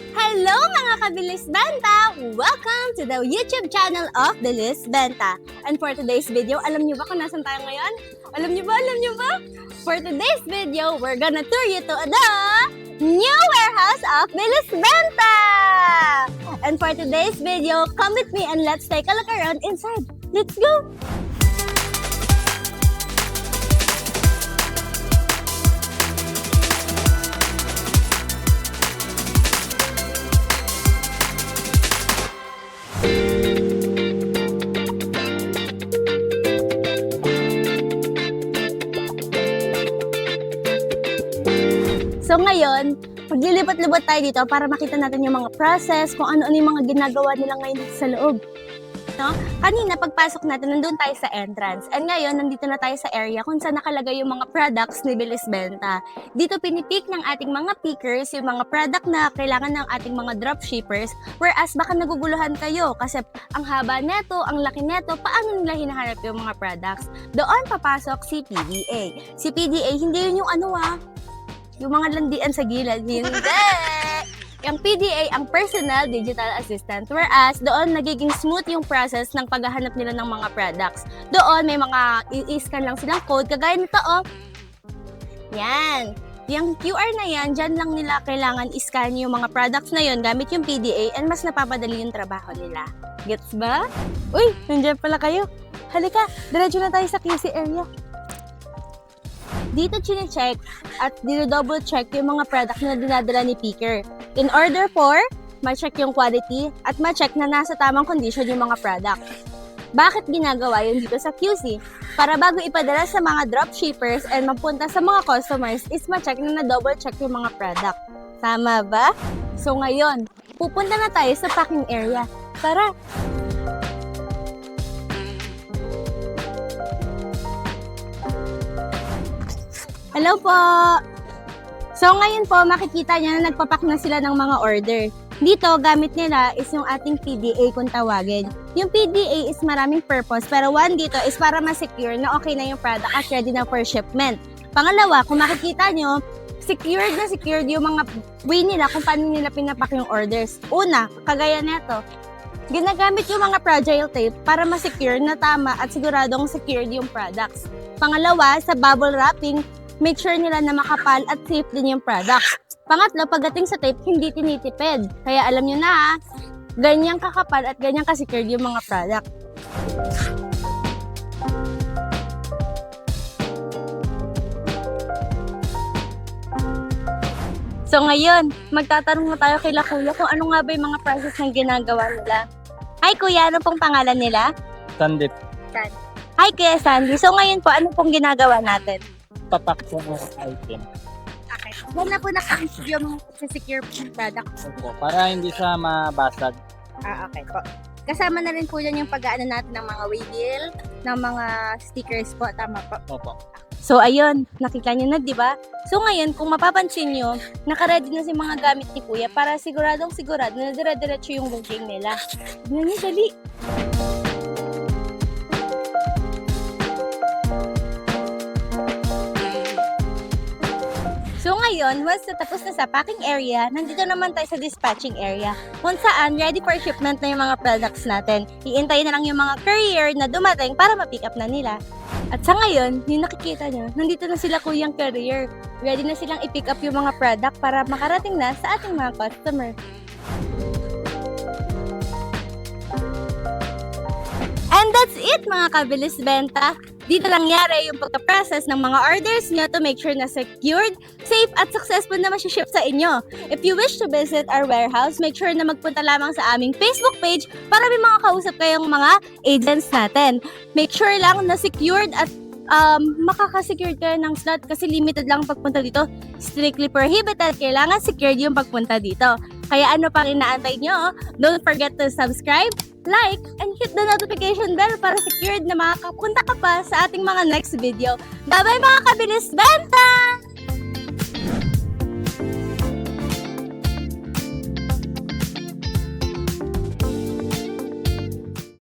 Hello mga kabilis benta! Welcome to the YouTube channel of Bilis Benta. And for today's video, alam niyo ba kung nasan tayo ngayon? Alam niyo ba? For today's video, we're gonna tour you to the new warehouse of Bilis Benta! And for today's video, come with me and let's take a look around inside. Let's go! So ngayon, maglilipat-lipat tayo dito para makita natin yung mga process, kung ano-ano yung mga ginagawa nila ngayon dito sa loob. No? Kanina, pagpasok natin, nandun tayo sa entrance. And ngayon, nandito na tayo sa area kung saan nakalagay yung mga products ni Bilis Benta. Dito pinipick ng ating mga pickers yung mga product na kailangan ng ating mga dropshippers. Whereas baka naguguluhan kayo kasi ang haba neto, ang laki neto, paano nila hinahanap yung mga products? Doon papasok si PDA. Si PDA, hindi yun yung yung mga landian sa gilid, hindi. Yung PDA, ang Personal Digital Assistant. Whereas, doon nagiging smooth yung process ng paghahanap nila ng mga products. Doon, may mga i-scan lang silang code. Kagaya nito, Yan. Yung QR na yan, dyan lang nila kailangan i-scan yung mga products na yon gamit yung PDA and mas napapadali yung trabaho nila. Gets ba? Uy, nandiyan pala kayo. Halika, diretso na tayo sa QC area. Dito chine-check at dino-double check yung mga product na dinadala ni picker. In order for ma-check yung quality at ma-check na nasa tamang condition yung mga product. Bakit ginagawa yun dito sa QC? Para bago ipadala sa mga dropshippers and mapunta sa mga customers is ma-check na na-double check yung mga product. Tama ba? So ngayon, pupunta na tayo sa packing area. Tara! Hello po! So ngayon po, makikita niya na nagpapak na sila ng mga order. Dito, gamit nila is yung ating PDA kung tawagin. Yung PDA is maraming purpose, pero one dito is para ma-secure na okay na yung product at ready na for shipment. Pangalawa, kung makikita nyo, secured yung mga way nila kung paano nila pinapak yung orders. Una, kagaya neto, ginagamit yung mga fragile tape para ma-secure na tama at siguradong secured yung products. Pangalawa, sa bubble wrapping, make sure nila na makapal at safe din yung product. Pangatlo, pagdating sa tape, hindi tinitipid. Kaya alam nyo na, ganyang kakapal at ganyang kasecured yung mga product. So ngayon, magtatanong na tayo kay Kuya kung ano nga ba yung mga process ng ginagawa nila. Hi Kuya, ano pong pangalan nila? Sandy, Hi Kuya Sandy. So ngayon po, ano pong ginagawa natin? papak po ng item. Okay. Yan na po naka-secure yung secure product. Opo, para hindi siya mabasag. Okay po. Kasama na rin po yan yung pag-aano natin ng mga waybill, ng mga stickers po. Tama po. Opo. So ayun, nakita nyo na, di ba? So ngayon, kung mapapansin nyo, naka-ready na si mga gamit ni Kuya para siguradong sigurado na dire-diretso yung booking nila. Tignan nyo, dali. So ngayon, once natapos na sa packing area, nandito naman tayo sa dispatching area kung saan ready for shipment na yung mga products natin. Iintayin na lang yung mga courier na dumating para ma-pick up na nila. At sa ngayon, yung nakikita nyo, nandito na sila kuyang courier. Ready na silang i-pick up yung mga product para makarating na sa ating mga customer. And that's it mga kabilis benta. Dito lang yari yung pagka-process ng mga orders nyo to make sure na secured, safe at successful na ma-ship sa inyo. If you wish to visit our warehouse, make sure na magpunta lamang sa aming Facebook page para may mga kausap kayong mga agents natin. Make sure lang na secured at makaka-secured kayo ng slot kasi limited lang pagpunta dito. Strictly prohibited, kailangan secured yung pagpunta dito. Kaya ano pang inaantay nyo? Don't forget to subscribe, like, and hit the notification bell para secured na makakapunta ka pa sa ating mga next video. Bye-bye mga kabilis benta!